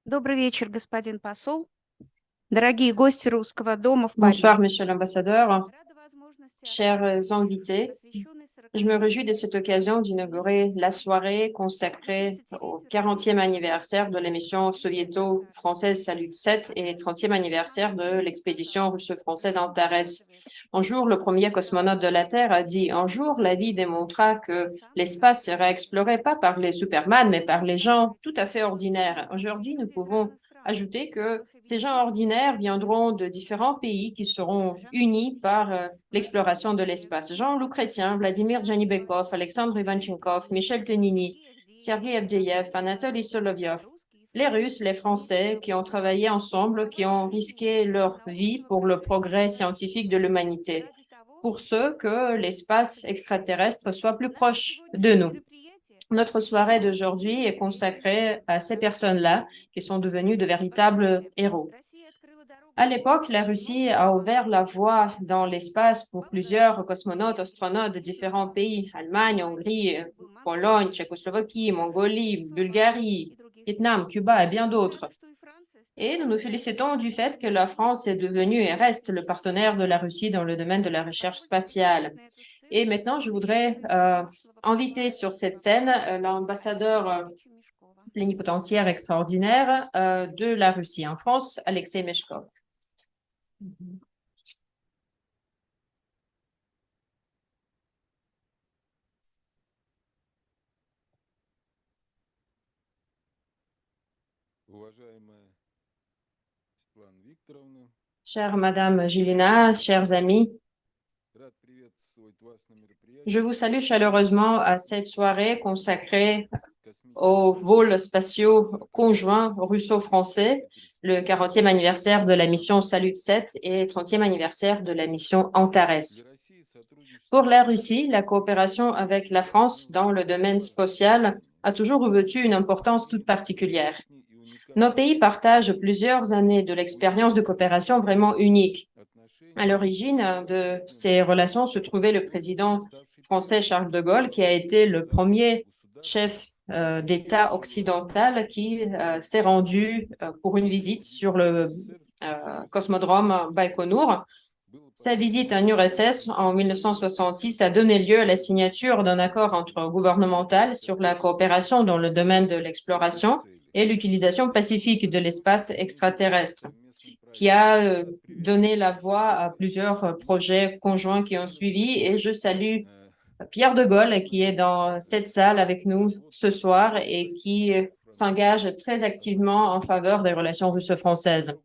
Добрый вечер, господин посол. Дорогие гости Русского дома в Bonsoir, Париже. Monsieur l'ambassadeur, Рада возможности chers остановиться на invités. посвященной Je me réjouis de 40-летию cette occasion совместной d'inaugurer la soirée consacrée au 40e anniversaire de la mission soviéto-française Salut 7 et 30e anniversaire de l'expédition russo-française Antares. Un jour, le premier cosmonaute de la Terre a dit: un jour, la vie démontra que l'espace sera exploré pas par les Superman, mais par les gens tout à fait ordinaires. Aujourd'hui, nous pouvons ajouter que ces gens ordinaires viendront de différents pays qui seront unis par l'exploration de l'espace. Jean-Loup Chrétien, Vladimir Janibekov, Alexandre Ivanchenkov, Michel Tenini, Sergei Avdeyev, Anatoly Solovyov, les Russes, les Français qui ont travaillé ensemble, qui ont risqué leur vie pour le progrès scientifique de l'humanité, pour ce que l'espace extraterrestre soit plus proche de nous. Notre soirée d'aujourd'hui est consacrée à ces personnes-là qui sont devenues de véritables héros. À l'époque, la Russie a ouvert la voie dans l'espace pour plusieurs cosmonautes, astronautes de différents pays: Allemagne, Hongrie, Pologne, Tchécoslovaquie, Mongolie, Bulgarie, Vietnam, Cuba et bien d'autres. Et nous nous félicitons du fait que la France est devenue et reste le partenaire de la Russie dans le domaine de la recherche spatiale. Et maintenant, je voudrais inviter sur cette scène l'ambassadeur plénipotentiaire extraordinaire de la Russie en France, Alexei Meshkov. Chère Madame Gilina, chers amis, je vous salue chaleureusement à cette soirée consacrée aux vols spatiaux conjoints russo-français, le 40e anniversaire de la mission Salut 7 et 30e anniversaire de la mission Antares. Pour la Russie, la coopération avec la France dans le domaine spatial a toujours revêtu une importance toute particulière. Nos pays partagent plusieurs années de l'expérience de coopération vraiment unique. À l'origine de ces relations se trouvait le président français Charles de Gaulle, qui a été le premier chef d'État occidental qui s'est rendu pour une visite sur le cosmodrome Baïkonour. Sa visite en URSS en 1966 a donné lieu à la signature d'un accord intergouvernemental sur la coopération dans le domaine de l'exploration et l'utilisation pacifique de l'espace extraterrestre, qui a donné la voie à plusieurs projets conjoints qui ont suivi. Et je salue Pierre de Gaulle, qui est dans cette salle avec nous ce soir et qui s'engage très activement en faveur des relations russo-françaises.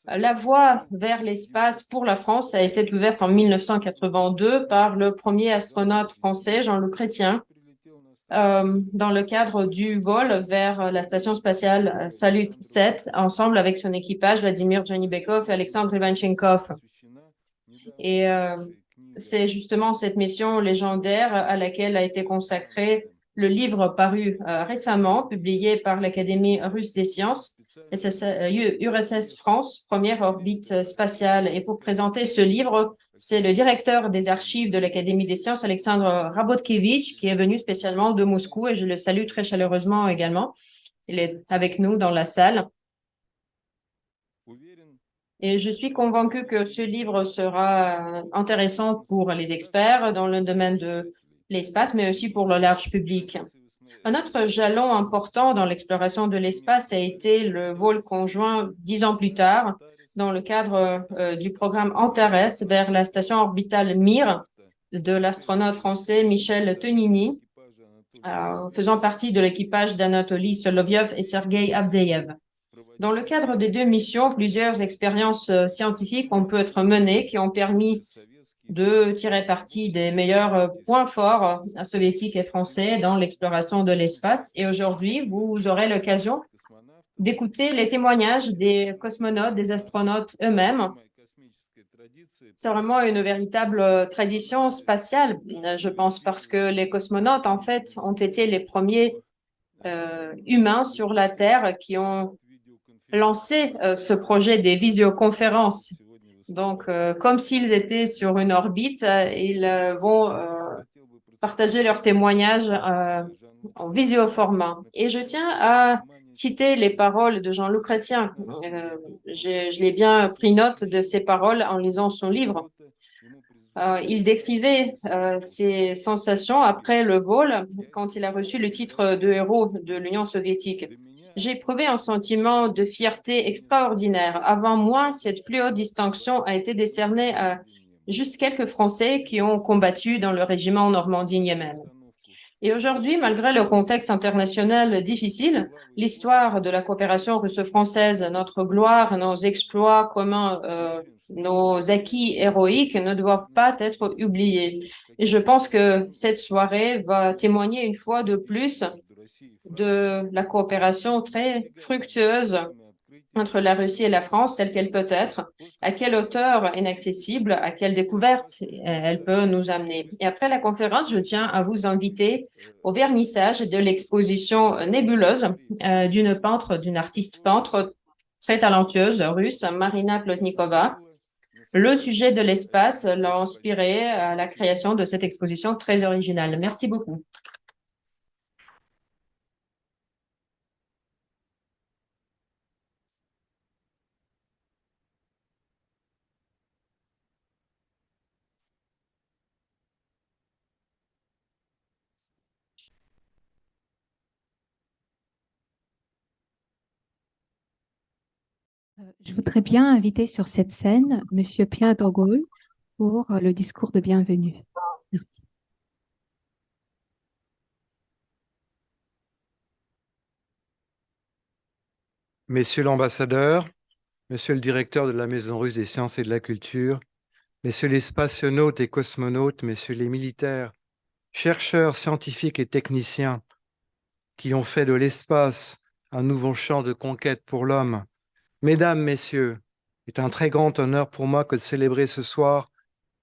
La voie vers l'espace pour la France a été ouverte en 1982 par le premier astronaute français, Jean-Loup Chrétien, dans le cadre du vol vers la station spatiale Salut 7, ensemble avec son équipage, Vladimir Janibekov et Alexandre Ivanchenkov. Et c'est justement cette mission légendaire à laquelle a été consacré le livre paru récemment, publié par l'Académie russe des sciences, URSS France, première orbite spatiale. Et pour présenter ce livre, c'est le directeur des archives de l'Académie des sciences, Alexandre Rabotkevitch, qui est venu spécialement de Moscou, et je le salue très chaleureusement également. Il est avec nous dans la salle. Et je suis convaincue que ce livre sera intéressant pour les experts dans le domaine de l'espace, mais aussi pour le large public. Un autre jalon important dans l'exploration de l'espace a été le vol conjoint 10 ans plus tard, dans le cadre du programme Antares vers la station orbitale Mir de l'astronaute français Michel Tenini, faisant partie de l'équipage d'Anatoly Solovyov et Sergei Avdeyev. Dans le cadre des deux missions, plusieurs expériences scientifiques ont pu être menées qui ont permis de tirer parti des meilleurs points forts soviétiques et français dans l'exploration de l'espace. Et aujourd'hui, vous aurez l'occasion d'écouter les témoignages des cosmonautes, des astronautes eux-mêmes. C'est vraiment une véritable tradition spatiale, je pense, parce que les cosmonautes, en fait, ont été les premiers humains sur la Terre qui ont lancé ce projet des visioconférences. Donc, comme s'ils étaient sur une orbite, ils vont partager leurs témoignages en visioformat. Et je tiens à cité les paroles de Jean-Luc Chrétien. Je l'ai bien pris note de ses paroles en lisant son livre. Il décrivait ses sensations après le vol, quand il a reçu le titre de héros de l'Union soviétique. J'ai éprouvé un sentiment de fierté extraordinaire. Avant moi, cette plus haute distinction a été décernée à juste quelques Français qui ont combattu dans le régiment Normandie-Niemen. Et aujourd'hui, malgré le contexte international difficile, l'histoire de la coopération russo-française, notre gloire, nos exploits communs, nos acquis héroïques ne doivent pas être oubliés. Et je pense que cette soirée va témoigner une fois de plus de la coopération très fructueuse entre la Russie et la France telle qu'elle peut être, à quelle hauteur inaccessible, à quelle découverte elle peut nous amener. Et après la conférence, je tiens à vous inviter au vernissage de l'exposition Nébuleuse d'une artiste peintre très talentueuse russe, Marina Plotnikova. Le sujet de l'espace l'a inspiré à la création de cette exposition très originale. Merci beaucoup. Je voudrais bien inviter sur cette scène Monsieur Pierre de Gaulle pour le discours de bienvenue. Merci. Messieurs l'ambassadeur, Monsieur le directeur de la Maison russe des sciences et de la culture, Messieurs les spationautes et cosmonautes, Messieurs les militaires, chercheurs, scientifiques et techniciens qui ont fait de l'espace un nouveau champ de conquête pour l'homme, Mesdames, Messieurs, c'est un très grand honneur pour moi que de célébrer ce soir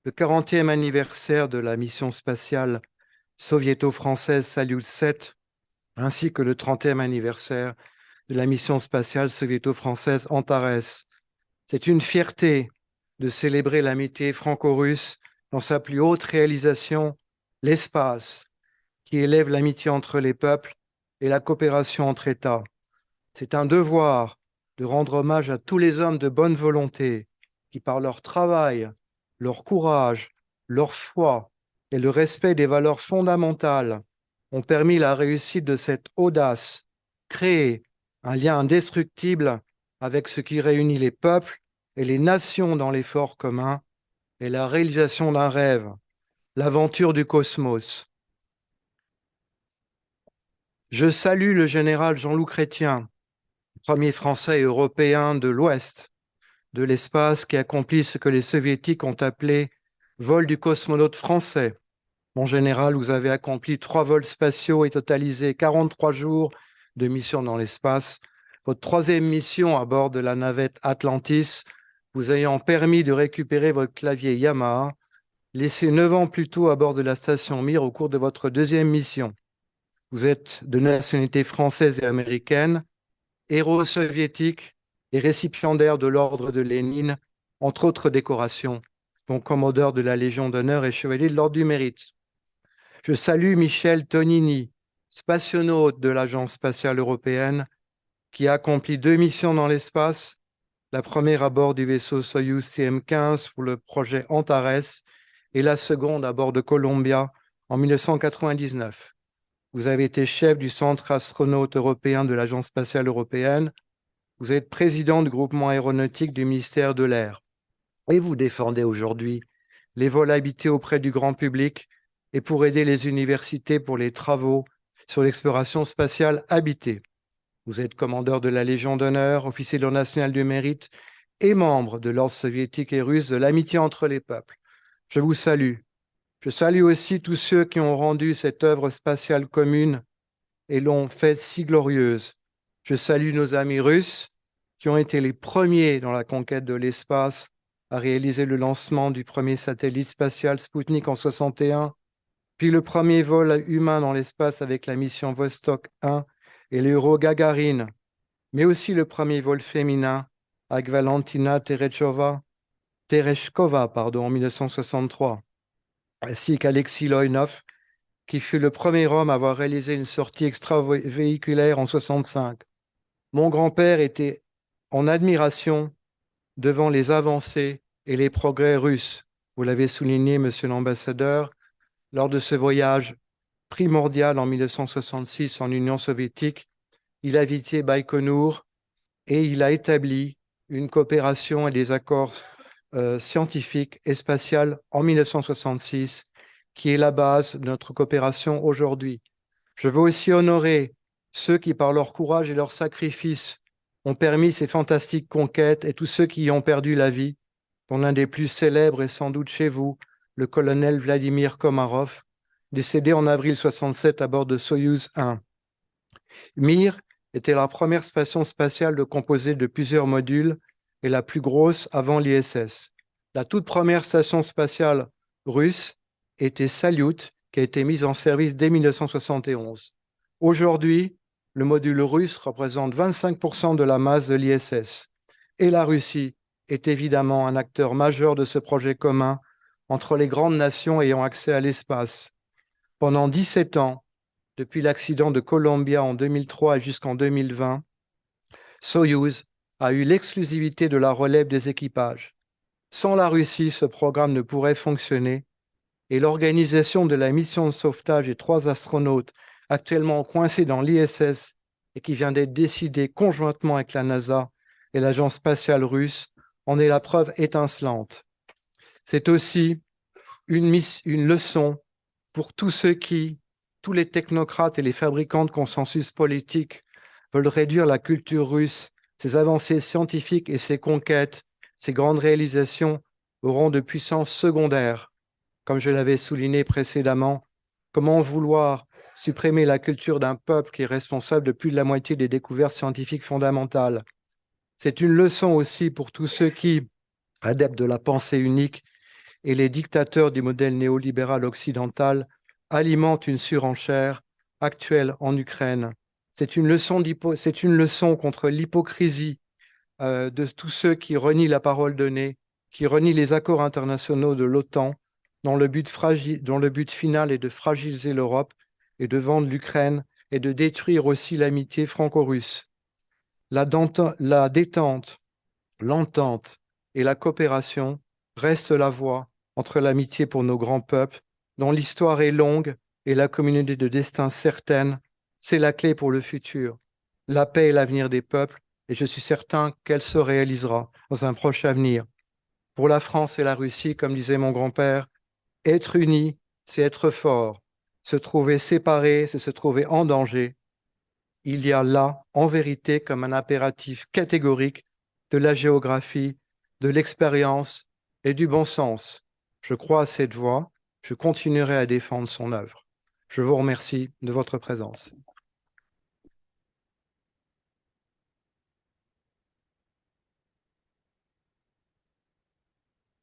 le 40e anniversaire de la mission spatiale soviéto-française Salyut 7, ainsi que le 30e anniversaire de la mission spatiale soviéto-française Antares. C'est une fierté de célébrer l'amitié franco-russe dans sa plus haute réalisation, l'espace, qui élève l'amitié entre les peuples et la coopération entre États. C'est un devoir de rendre hommage à tous les hommes de bonne volonté qui, par leur travail, leur courage, leur foi et le respect des valeurs fondamentales, ont permis la réussite de cette audace, créer un lien indestructible avec ce qui réunit les peuples et les nations dans l'effort commun et la réalisation d'un rêve, l'aventure du cosmos. Je salue le général Jean-Loup Chrétien, premier Français et Européen de l'Ouest de l'espace qui accomplit ce que les Soviétiques ont appelé vol du cosmonaute français. Mon général, vous avez accompli 3 vols spatiaux et totalisé 43 jours de mission dans l'espace. Votre 3e mission à bord de la navette Atlantis, vous ayant permis de récupérer votre clavier Yamaha, laissé 9 ans plus tôt à bord de la station Mir au cours de votre 2e mission. Vous êtes de nationalité française et américaine, héros soviétique et récipiendaire de l'ordre de Lénine, entre autres décorations, dont commandeur de la Légion d'honneur et chevalier de l'ordre du mérite. Je salue Michel Tonini, spationaute de l'Agence spatiale européenne, qui a accompli 2 missions dans l'espace, la première à bord du vaisseau Soyuz CM-15 pour le projet Antares et la seconde à bord de Columbia en 1999. Vous avez été chef du Centre astronaute européen de l'Agence spatiale européenne. Vous êtes président du groupement aéronautique du ministère de l'Air. Et vous défendez aujourd'hui les vols habités auprès du grand public et pour aider les universités pour les travaux sur l'exploration spatiale habitée. Vous êtes commandeur de la Légion d'honneur, officier de l'Ordre national du mérite et membre de l'Ordre soviétique et russe de l'amitié entre les peuples. Je vous salue. Je salue aussi tous ceux qui ont rendu cette œuvre spatiale commune et l'ont faite si glorieuse. Je salue nos amis russes qui ont été les premiers dans la conquête de l'espace à réaliser le lancement du premier satellite spatial Sputnik en 1961, puis le premier vol humain dans l'espace avec la mission Vostok 1 et l'Euro Gagarine, mais aussi le premier vol féminin avec Valentina Tereshkova en 1963, ainsi qu'Alexis Loïnov, qui fut le premier homme à avoir réalisé une sortie extravéhiculaire en 1965. Mon grand-père était en admiration devant les avancées et les progrès russes. Vous l'avez souligné, monsieur l'ambassadeur, lors de ce voyage primordial en 1966 en Union soviétique, il a visité Baïkonour et il a établi une coopération et des accords scientifiques et spatials en 1966, qui est la base de notre coopération aujourd'hui. Je veux aussi honorer ceux qui, par leur courage et leur sacrifice, ont permis ces fantastiques conquêtes et tous ceux qui y ont perdu la vie, dont l'un des plus célèbres est sans doute chez vous, le colonel Vladimir Komarov, décédé en avril 67 à bord de Soyouz 1. Mir était la première station spatiale composée de plusieurs modules et la plus grosse avant l'ISS. La toute première station spatiale russe était Salyut, qui a été mise en service dès 1971. Aujourd'hui, le module russe représente 25% de la masse de l'ISS. Et la Russie est évidemment un acteur majeur de ce projet commun entre les grandes nations ayant accès à l'espace. Pendant 17 ans, depuis l'accident de Columbia en 2003 et jusqu'en 2020, Soyouz a eu l'exclusivité de la relève des équipages. Sans la Russie, ce programme ne pourrait fonctionner et l'organisation de la mission de sauvetage des 3 astronautes actuellement coincés dans l'ISS et qui vient d'être décidée conjointement avec la NASA et l'agence spatiale russe en est la preuve étincelante. C'est aussi une leçon pour tous les technocrates et les fabricants de consensus politiques veulent réduire la culture russe, ses avancées scientifiques et ses conquêtes, ses grandes réalisations au rang de puissance secondaire. Comme je l'avais souligné précédemment, comment vouloir supprimer la culture d'un peuple qui est responsable de plus de la moitié des découvertes scientifiques fondamentales? C'est une leçon aussi pour tous ceux qui, adeptes de la pensée unique, et les dictateurs du modèle néolibéral occidental alimentent une surenchère actuelle en Ukraine. C'est une leçon contre l'hypocrisie de tous ceux qui renient la parole donnée, qui renient les accords internationaux de l'OTAN, dont le but final est de fragiliser l'Europe et de vendre l'Ukraine et de détruire aussi l'amitié franco-russe. La détente, l'entente et la coopération restent la voie entre l'amitié pour nos grands peuples, dont l'histoire est longue et la communauté de destin certaine. C'est la clé pour le futur. La paix est l'avenir des peuples et je suis certain qu'elle se réalisera dans un proche avenir. Pour la France et la Russie, comme disait mon grand-père, être unis, c'est être fort. Se trouver séparés, c'est se trouver en danger. Il y a là, en vérité, comme un impératif catégorique de la géographie, de l'expérience et du bon sens. Je crois à cette voie, je continuerai à défendre son œuvre. Je vous remercie de votre présence.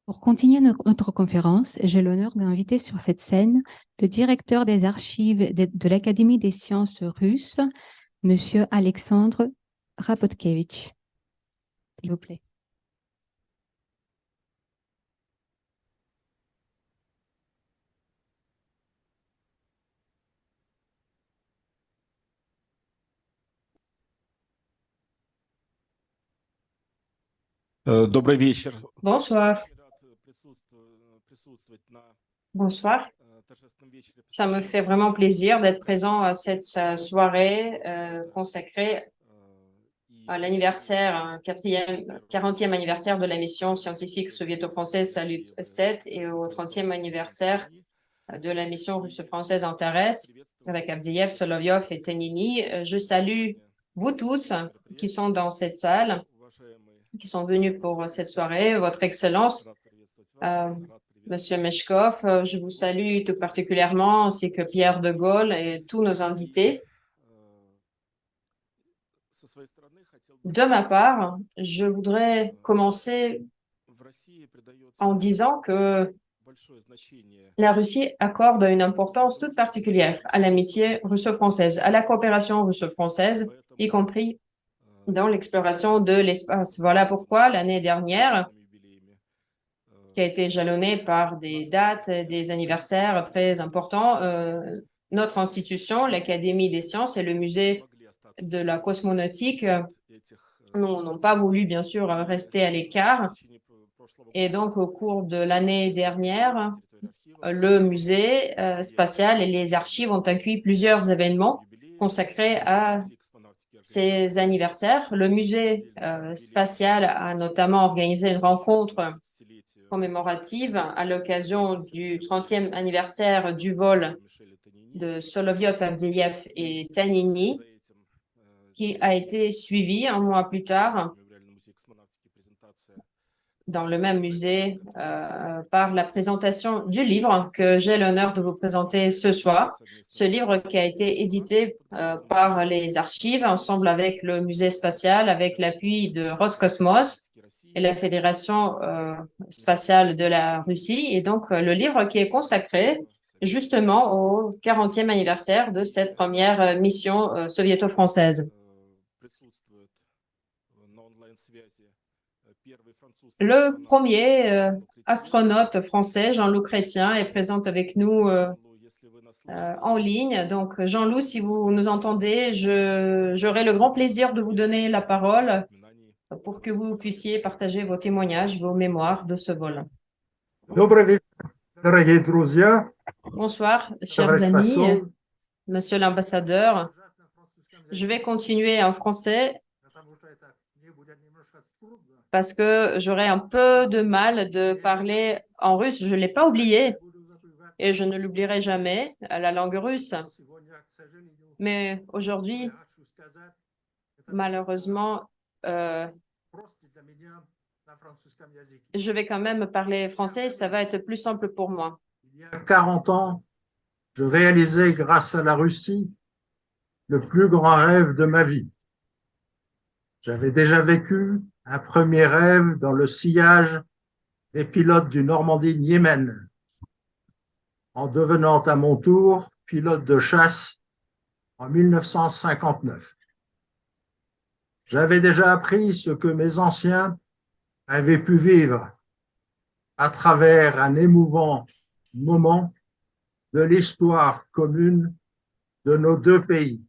Pour continuer notre conférence, j'ai l'honneur d'inviter sur cette scène le directeur des archives de l'Académie des sciences russes, Monsieur Alexandre Rapotkevitch. S'il vous plaît. Добрый вечер. Bonsoir. Очень рад присутствовать на Bonsoir. торжественном вечере. Ça me fait vraiment plaisir d'être présent à cette soirée consacrée à l'anniversaire, 40e anniversaire de la mission scientifique soviéto-française Salyut 7 et au 30e anniversaire de la mission russo-française Antares avec Avdiyev, Solovyov et Tenini. Je salue vous tous qui sont dans cette salle, qui sont venus pour cette soirée, Votre Excellence, Monsieur Meshkov, je vous salue tout particulièrement, ainsi que Pierre de Gaulle et tous nos invités. De ma part, je voudrais commencer en disant que la Russie accorde une importance toute particulière à l'amitié russo-française, à la coopération russo-française, y compris dans l'exploration de l'espace. Voilà pourquoi l'année dernière, qui a été jalonnée par des dates, des anniversaires très importants, notre institution, l'Académie des sciences et le musée de la cosmonautique n'ont pas voulu, bien sûr, rester à l'écart. Et donc, au cours de l'année dernière, le musée spatial et les archives ont accueilli plusieurs événements consacrés à ces anniversaires. Le musée spatial a notamment organisé une rencontre commémorative à l'occasion du 30e anniversaire du vol de Solovyov, Avdeyev et Tanini, qui a été suivi un mois plus tard dans le même musée par la présentation du livre que j'ai l'honneur de vous présenter ce soir. Ce livre qui a été édité par les archives ensemble avec le musée spatial, avec l'appui de Roscosmos et la Fédération spatiale de la Russie. Et donc, le livre qui est consacré justement au 40e anniversaire de cette première mission soviéto-française. Le premier astronaute français, Jean-Loup Chrétien, est présent avec nous en ligne. Donc, Jean-Loup, si vous nous entendez, j'aurai le grand plaisir de vous donner la parole pour que vous puissiez partager vos témoignages, vos mémoires de ce vol. Добрый вечер, дорогие друзья. Bonsoir, chers amis, monsieur l'ambassadeur. Je vais continuer en français parce que j'aurais un peu de mal de parler en russe. Je ne l'ai pas oublié et je ne l'oublierai jamais, la langue russe. Mais aujourd'hui, malheureusement, je vais quand même parler français. Ça va être plus simple pour moi. Il y a 40 ans, je réalisais grâce à la Russie le plus grand rêve de ma vie. J'avais déjà vécu un premier rêve dans le sillage des pilotes du Normandie-Niemen, en devenant à mon tour pilote de chasse en 1959. J'avais déjà appris ce que mes anciens avaient pu vivre à travers un émouvant moment de l'histoire commune de nos deux pays.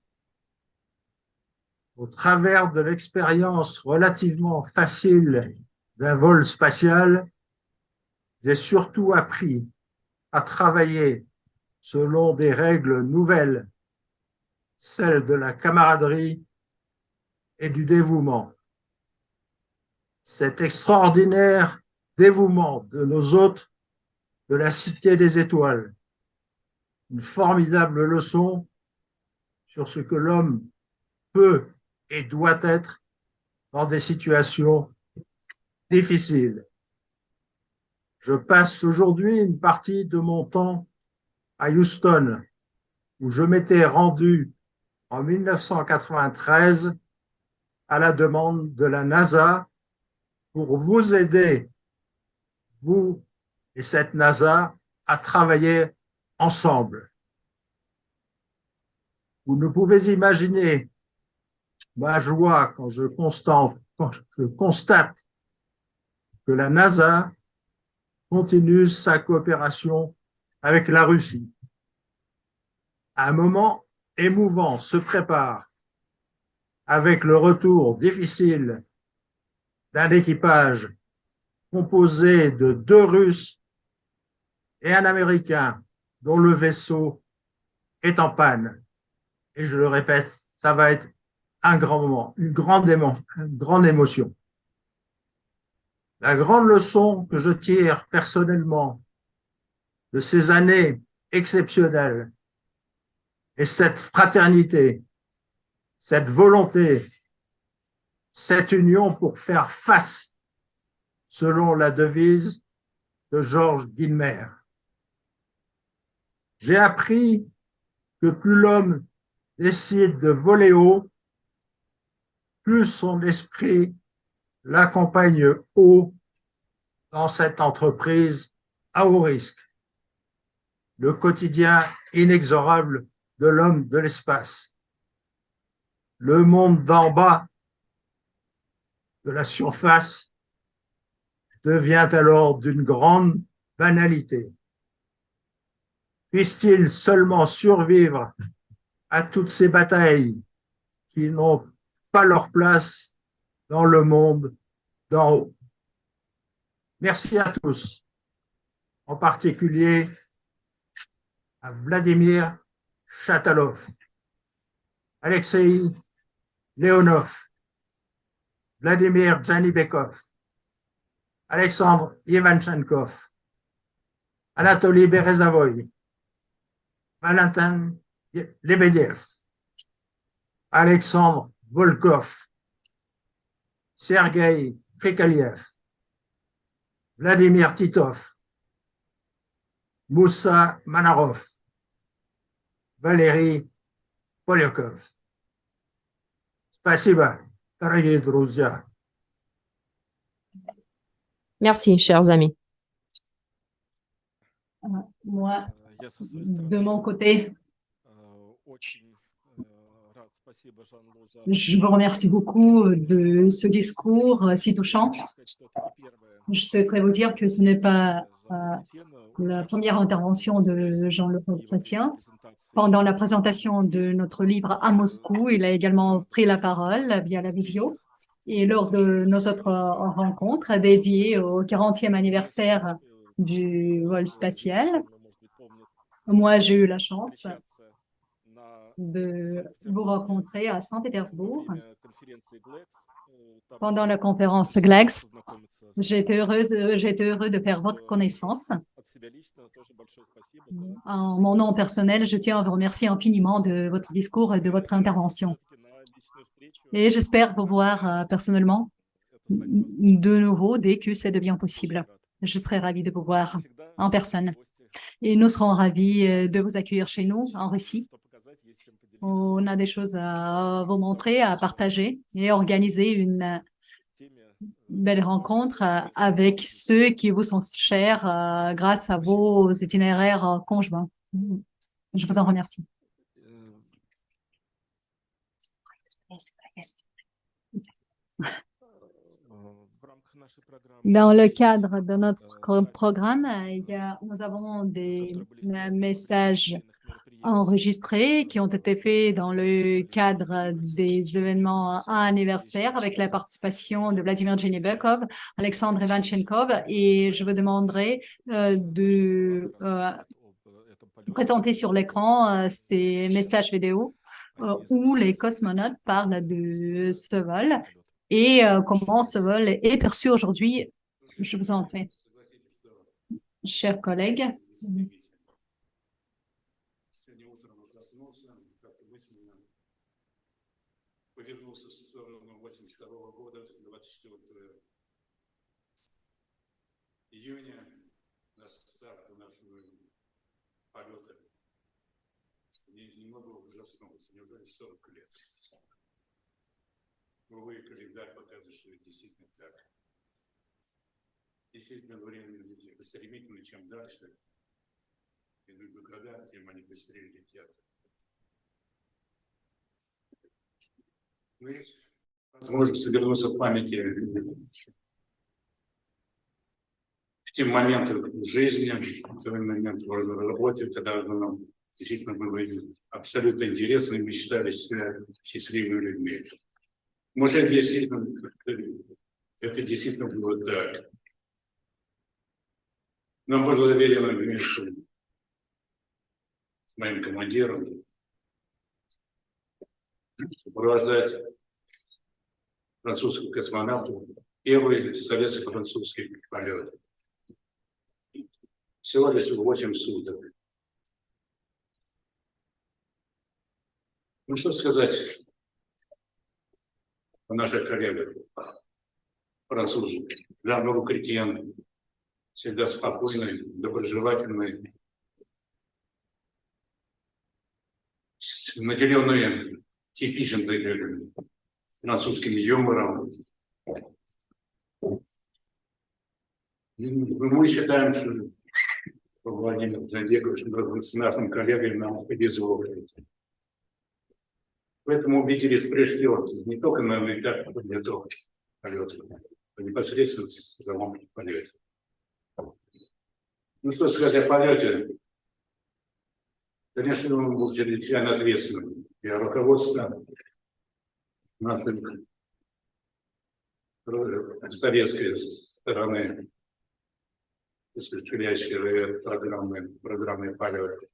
Au travers de l'expérience relativement facile d'un vol spatial, j'ai surtout appris à travailler selon des règles nouvelles, celles de la camaraderie et du dévouement. Cet extraordinaire dévouement de nos hôtes de la Cité des Étoiles, une formidable leçon sur ce que l'homme peut et doit être dans des situations difficiles. Je passe aujourd'hui une partie de mon temps à Houston, où je m'étais rendu en 1993 à la demande de la NASA pour vous aider, vous et cette NASA, à travailler ensemble. Vous ne pouvez imaginer ma joie quand je constate que la NASA continue sa coopération avec la Russie. Un moment émouvant se prépare avec le retour difficile d'un équipage composé de 2 Russes et un Américain dont le vaisseau est en panne. Et je le répète, ça va être un grand moment, une grande émotion. La grande leçon que je tire personnellement de ces années exceptionnelles est cette fraternité, cette volonté, cette union pour faire face, selon la devise de Georges Guynemer. J'ai appris que plus l'homme décide de voler haut, plus son esprit l'accompagne haut dans cette entreprise à haut risque, le quotidien inexorable de l'homme de l'espace. Le monde d'en bas, de la surface, devient alors d'une grande banalité. Puisse-t-il seulement survivre à toutes ces batailles qui n'ont pas leur place dans le monde d'en haut. Merci à tous, en particulier à Vladimir Chatalov, Alexei Leonov, Vladimir Janibekov, Alexandre Yevanchenkov, Anatoly Berezavoy, Valentin Lebedev, Alexandre Volkov, Sergei Krikaliev, Vladimir Titov, Moussa Manarov, Валерий Поляков. Спасибо, дорогие друзья. Merci, chers amis. Moi, Я со своей стороны de mon côté, очень рад. Спасибо, Жан-Лу, за je vous remercie beaucoup de ce discours si touchant. Хочу сказать, что это не первая Je souhaiterais vous dire que ce n'est pas Жан-Лу Chrétien. la Очень première что intervention de здесь Jean-Luc его Chrétien. презентации Pendant la présentation de notre livre à Moscou, il a également pris la parole via la visio. Et lors de nos autres rencontres dédiées au 40e anniversaire du vol spatial, moi, j'ai eu la chance de vous rencontrer à Saint-Pétersbourg pendant la conférence GLEX. J'ai été heureux de faire votre connaissance. En mon nom personnel, je tiens à vous remercier infiniment de votre discours et de votre intervention. Et j'espère vous voir personnellement de nouveau dès que ça devient possible. Je serai ravie de vous voir en personne. Et nous serons ravis de vous accueillir chez nous, en Russie. On a des choses à vous montrer, à partager et organiser une belle rencontre avec ceux qui vous sont chers grâce à vos itinéraires conjoints. Je vous en remercie. Dans le cadre de notre programme, nous avons des messages enregistrés qui ont été faits dans le cadre des événements anniversaires avec la participation de Vladimir Janibekov, Alexandre Ivanchenkov, et je vous demanderai de présenter sur l'écran ces messages vidéo où les cosmonautes parlent de ce vol et comment ce vol est perçu aujourd'hui. Je vous en prie. Chers collègues, повернулся в сторону 82 года, 24 июня, на старт нашего полета. Не могу ужаснуться, неужели 40 лет? Увы, календарь показывает, что это действительно так. Действительно, время летит стремительно, чем дальше идут года, тем они быстрее летят. Мы сможем вернуться в памяти в те моменты в жизни, в те моменты в работе, когда нам действительно было абсолютно интересно, и мы считали себя счастливыми людьми. Может, это действительно было так. Нам было велено вместе с моим командиром сопровождать французских космонавтов, первый советско-французский полет. Всего лишь 8 суток. Ну, что сказать о наших коллегах, французах. Жан-Лу Chrétien, всегда спокойный, доброжелательный, наделенный типичным французским юмором. Мы считаем, что Владимир Janibekov с нашим коллегой нам повезло. Поэтому убедились прежде всего не только на этапе подготовки полета, а непосредственно в самом полете. Ну что сказать о полете? Конечно, он был чрезвычайно ответственным. И руководство наших советской стороны, осуществляющей программные полеты.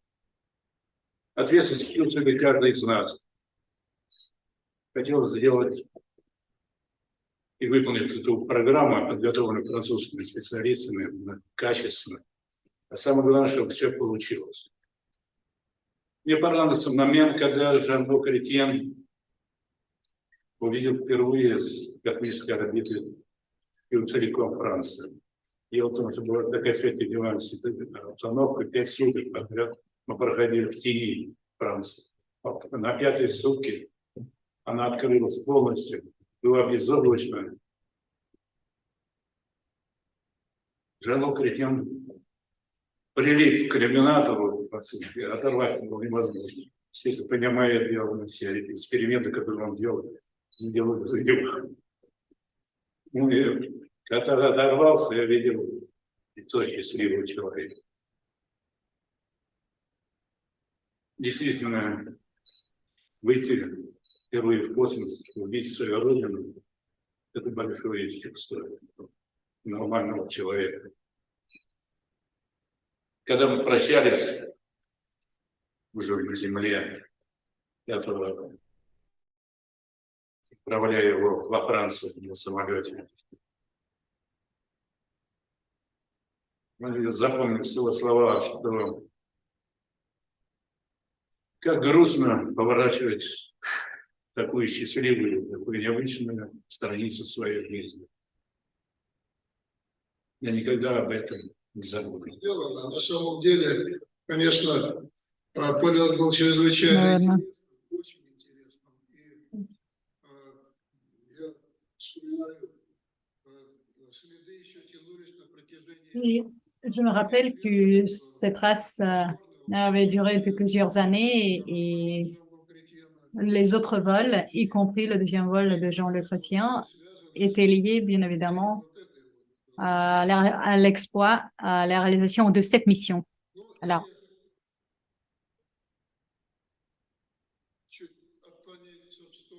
Ответственность чувствует каждый из нас. Хотел сделать и выполнить эту программу, подготовленную французскими специалистами, качественно. А самое главное, чтобы все получилось. Мне понравился момент, когда Жан-Люк Ретьен увидел впервые с космической орбиты и целиком Францию. Дело в том, что была такая светлая обстановка, 5 суток подряд мы проходили в тени Франции. На 5-й сутки она открылась полностью, была безоблачная. Жан-Люк Ретьен прилип к иллюминатору, оторвать было невозможно. Естественно, понимая, делал на все эти эксперименты, которые он делал, сделали за него. Ну, и когда оторвался, я видел и то счастливого человека. Действительно, выйти впервые в космос, увидеть свою родину, это большое чувство нормального человека. Когда мы прощались уже на Земле, я отправляю его во Францию на самолете. Я запомнил его слова, что как грустно поворачивать такую счастливую, такую необычную страницу своей жизни. Я никогда об этом не забуду. На самом деле, конечно, полет был чрезвычайно интересным, очень интересным. И я вспоминаю, следы еще тянулись на протяжении... Je me rappelle que cette race avait duré depuis plusieurs années et les autres vols, y compris le deuxième vol de Jean Le Chrétien, étaient liés bien évidemment à l'exploit, à la réalisation de cette mission. Alors,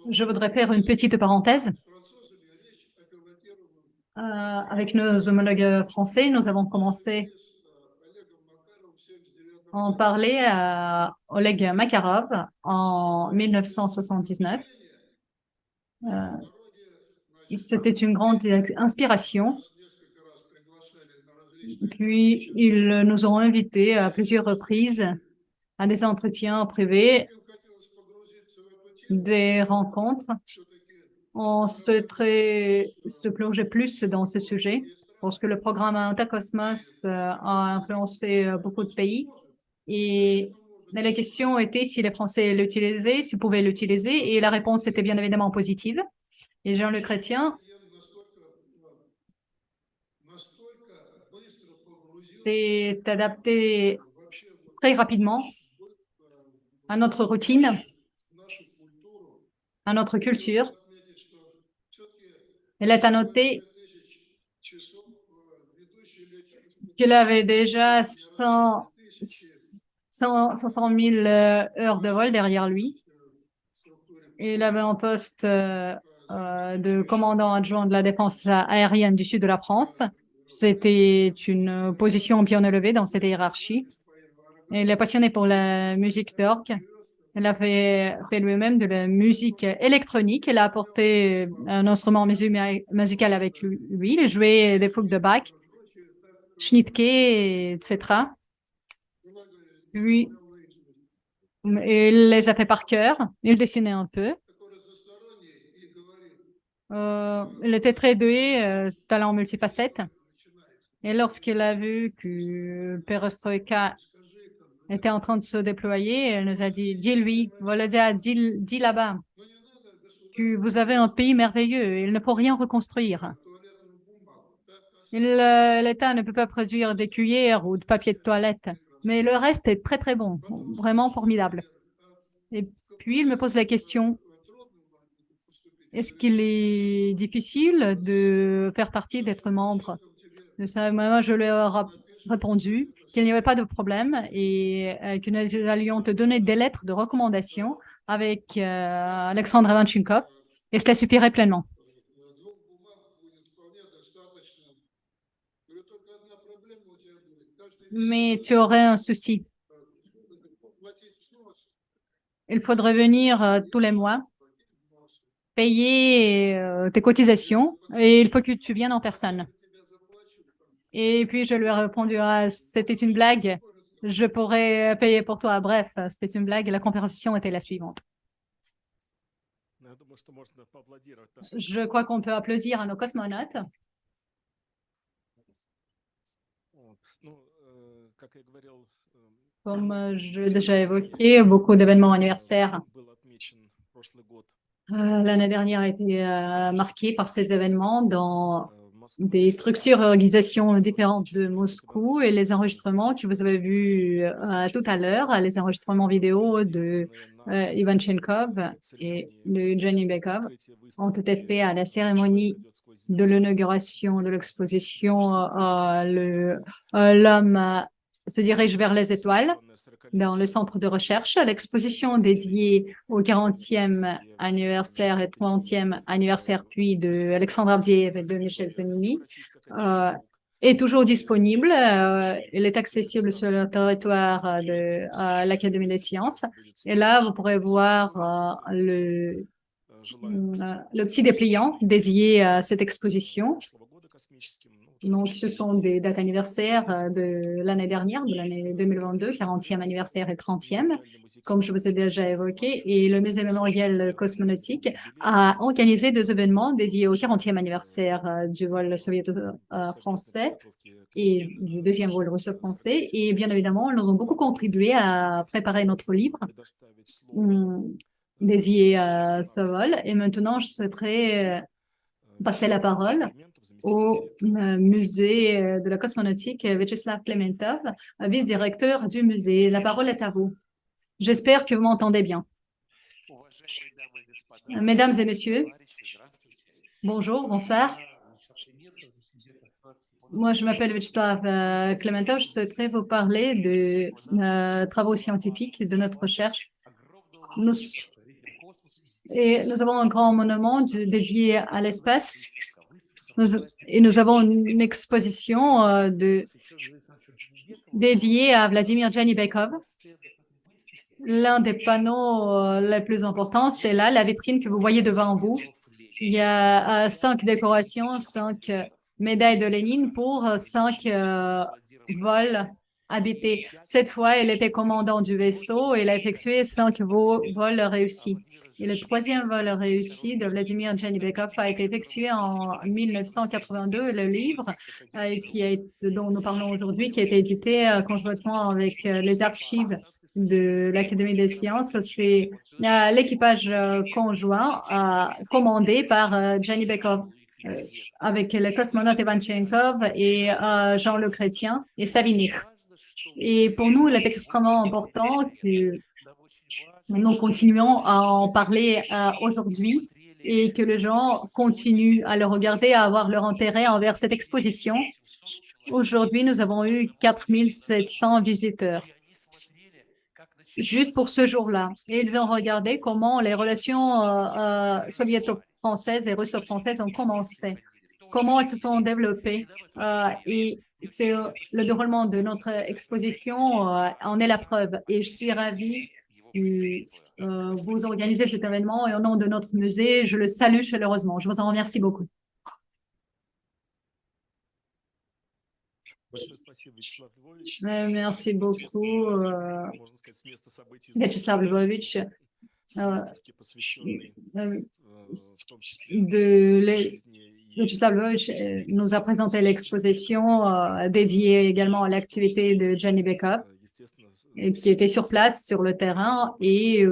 je voudrais faire une petite parenthèse. Avec nos homologues français, nous avons commencé à en parler à Oleg Makarov en 1979. C'était une grande inspiration. Puis, ils nous ont invités à plusieurs reprises à des entretiens privés, des rencontres. On souhaiterait se plonger plus dans ce sujet parce que le programme Intercosmos a influencé beaucoup de pays. Et la question était si les Français l'utilisaient, s'ils pouvaient l'utiliser, et la réponse était bien évidemment positive. Et Jean Le Chrétien s'est adapté très rapidement à notre routine, à notre culture. Il est à noter qu'il avait déjà 100 000 heures de vol derrière lui. Il avait un poste de commandant adjoint de la défense aérienne du sud de la France. C'était une position bien élevée dans cette hiérarchie. Il est passionné pour la musique d'orgue. Il a fait lui-même de la musique électronique. Il a apporté un instrument musical avec lui. Il jouait des fougues de Bach, Schnittke, etc. Lui, il les a fait par cœur. Il dessinait un peu. Il était très doué, talent multifacette. Et lorsqu'il a vu que Perestroïka était en train de se déployer, elle nous a dit, dis-lui, Volodya, dis là-bas que vous avez un pays merveilleux, il ne faut rien reconstruire. L'État ne peut pas produire des cuillères ou de papier de toilette, mais le reste est très très bon, vraiment formidable. Et puis il me pose la question, est-ce qu'il est difficile de faire partie, d'être membre de ça? Moi, je lui ai répondu qu'il n'y avait pas de problème et que nous allions te donner des lettres de recommandation avec Alexandre Ivanchenkov et cela suffirait pleinement. mais tu aurais un souci. Il faudrait venir tous les mois, payer tes cotisations et il faut que tu viennes en personne. Et puis je lui ai répondu, ah, c'était une blague, je pourrais payer pour toi. Bref, c'était une blague et la conversation était la suivante. Ну, я думаю, что можно поаплодировать нашим Je crois qu'on peut applaudir à nos cosmonautes. Вот. Ну, как я говорил, Comme je l'ai déjà évoqué, beaucoup d'événements anniversaires. был отмечен прошлый год L'année dernière a été marquée par ces événements dans в Москве. des structures et organisations différentes de Moscou et les enregistrements que vous avez vus tout à l'heure, les enregistrements vidéo de Ivanchenkov et de Jenny Bekov ont été faits à la cérémonie de l'inauguration de l'exposition L'homme se dirige vers les étoiles dans le centre de recherche. L'exposition dédiée au 40e anniversaire et 30e anniversaire puis de Alexandre Avdiev et de Michel Tonini est toujours disponible. Il est accessible sur le territoire de l'Académie des sciences. Et là, vous pourrez voir le petit dépliant dédié à cette exposition. Donc, ce sont des dates anniversaires de l'année dernière, de l'année 2022, 40e anniversaire et 30e, comme je vous ai déjà évoqué. Et le Musée mémoriel cosmonautique a organisé deux événements dédiés au 40e anniversaire du vol soviéto-français et du deuxième vol russo-français. Et bien évidemment, ils ont beaucoup contribué à préparer notre livre dédié à ce vol. Et maintenant, je souhaiterais passer la parole au musée de la cosmonautique Vyacheslav Klementov, vice-directeur du musée. La parole est à vous. J'espère que vous m'entendez bien. Mesdames et messieurs, bonjour, bonsoir. Moi, je m'appelle Vyacheslav Klementov. Je souhaiterais vous parler de travaux scientifiques, de notre recherche. Nous avons un grand monument dédié à l'espace. Et nous avons une exposition dédiée à Vladimir Janibekov. L'un des panneaux les plus importants, c'est là, la vitrine que vous voyez devant vous. Il y a 5 décorations, 5 médailles de Lénine pour 5 vols habités. Cette fois, il était commandant du vaisseau et il a effectué 5 vols réussis. Et le troisième vol réussi de Vladimir Janibekov a été effectué en 1982. Le livre dont nous parlons aujourd'hui, qui a été édité conjointement avec les archives de l'Académie des sciences, c'est l'équipage conjoint commandé par Janibekov avec les cosmonautes Ivanchenkov et Jean-Luc Chrétien et Savinykh. Et pour nous, il est extrêmement important que nous continuons à en parler aujourd'hui et que les gens continuent à le regarder, à avoir leur intérêt envers cette exposition. Aujourd'hui, nous avons eu 4700 visiteurs juste pour ce jour-là. Et ils ont regardé comment les relations soviéto-françaises et russo-françaises ont commencé, comment elles se sont développées. Et c'est le déroulement de notre exposition en est la preuve. Et je suis ravie que vous organisez cet événement et au nom de notre musée, je le salue chaleureusement. Je vous en remercie beaucoup. Merci beaucoup, Vyacheslav Lvovitch. Vyacheslav Lvovitch nous a présenté l'exposition dédiée également à l'activité de Janibekov, qui était sur place, sur le terrain. Et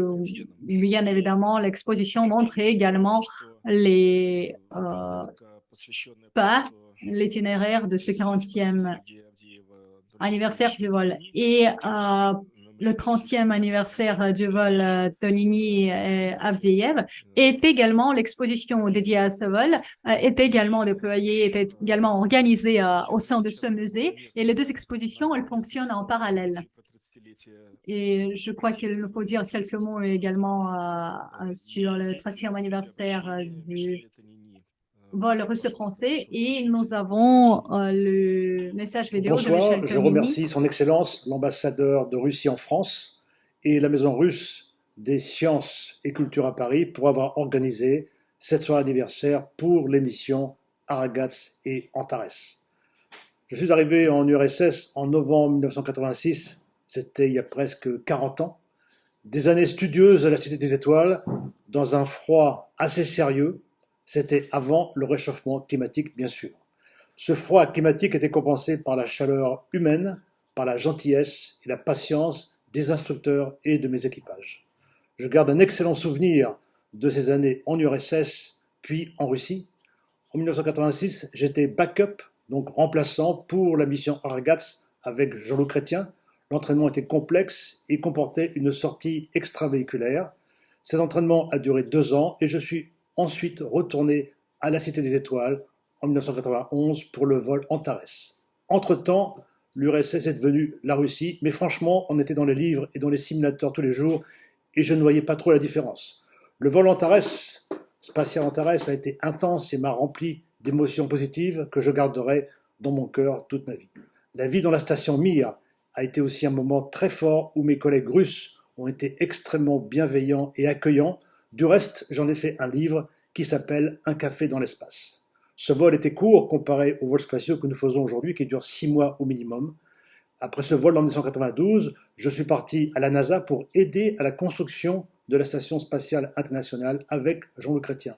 bien évidemment, l'exposition montre également les pas, l'itinéraire de ce 40e anniversaire du vol. Et le 30e anniversaire du vol Tonini et Avdiev est également, l'exposition dédiée à ce vol est également déployée, est également organisée au sein de ce musée. Et les deux expositions, elles fonctionnent en parallèle. Et je crois qu'il nous faut dire quelques mots également sur le 30e anniversaire du vol russe-français et nous avons le message vidéo de Michel Bonsoir, je Tonini. remercie Son Excellence, l'ambassadeur de Russie en France et la Maison russe des sciences et culture à Paris pour avoir organisé cette soirée anniversaire pour l'émission Aragats et Antares. Je suis arrivé en URSS en novembre 1986, c'était il y a presque 40 ans. Des années studieuses à la Cité des Étoiles, dans un froid assez sérieux. C'était avant le réchauffement climatique, bien sûr. Ce froid climatique était compensé par la chaleur humaine, par la gentillesse et la patience des instructeurs et de mes équipages. Je garde un excellent souvenir de ces années en URSS, puis en Russie. En 1986, j'étais backup, donc remplaçant pour la mission Aragats avec Jean-Loup Chrétien. L'entraînement était complexe et comportait une sortie extravéhiculaire. Cet entraînement a duré 2 ans et je suis ensuite retourné à la Cité des Étoiles en 1991 pour le vol Antares. Entre-temps, l'URSS est devenue la Russie, mais franchement, on était dans les livres et dans les simulateurs tous les jours et je ne voyais pas trop la différence. Le vol Antares, spatial Antares, a été intense et m'a rempli d'émotions positives que je garderai dans mon cœur toute ma vie. La vie dans la station Mir a été aussi un moment très fort où mes collègues russes ont été extrêmement bienveillants et accueillants. Du reste, j'en ai fait un livre qui s'appelle « Un café dans l'espace ». Ce vol était court comparé aux vols spatiaux que nous faisons aujourd'hui, qui durent 6 mois au minimum. Après ce vol en 1992, je suis parti à la NASA pour aider à la construction de la Station spatiale internationale avec Jean-Loup Chrétien.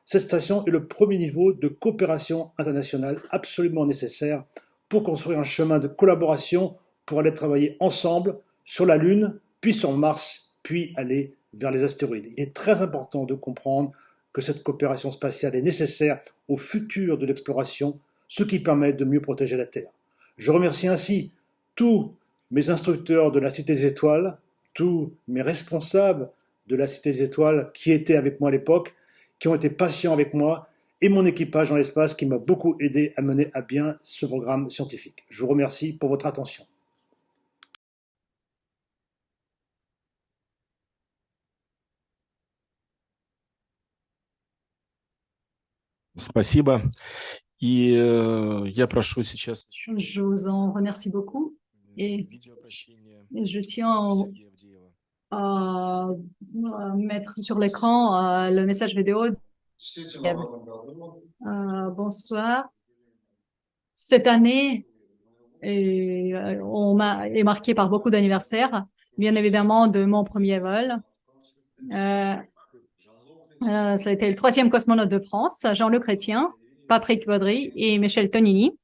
Cette station est le premier niveau de coopération internationale absolument nécessaire pour construire un chemin de collaboration pour aller travailler ensemble sur la Lune, puis sur Mars, puis aller vers les astéroïdes. Il est très important de comprendre que cette coopération spatiale est nécessaire au futur de l'exploration, ce qui permet de mieux protéger la Terre. Je remercie ainsi tous mes instructeurs de la Cité des Étoiles, tous mes responsables de la Cité des Étoiles qui étaient avec moi à l'époque, qui ont été patients avec moi, et mon équipage dans l'espace qui m'a beaucoup aidé à mener à bien ce programme scientifique. Je vous remercie pour votre attention. Спасибо. И я прошу сейчас Je vous en remercie beaucoup et видеообращение je tiens Сергея Авдеева. à mettre sur l'écran le message vidéo. Действительно, в этом году Bonsoir. Cette année est marquée par beaucoup d'anniversaires, bien évidemment de mon premier vol. Ça a été le 3e cosmonaute de France, Jean-Luc Chrétien, Patrick Baudry et Michel Tonini.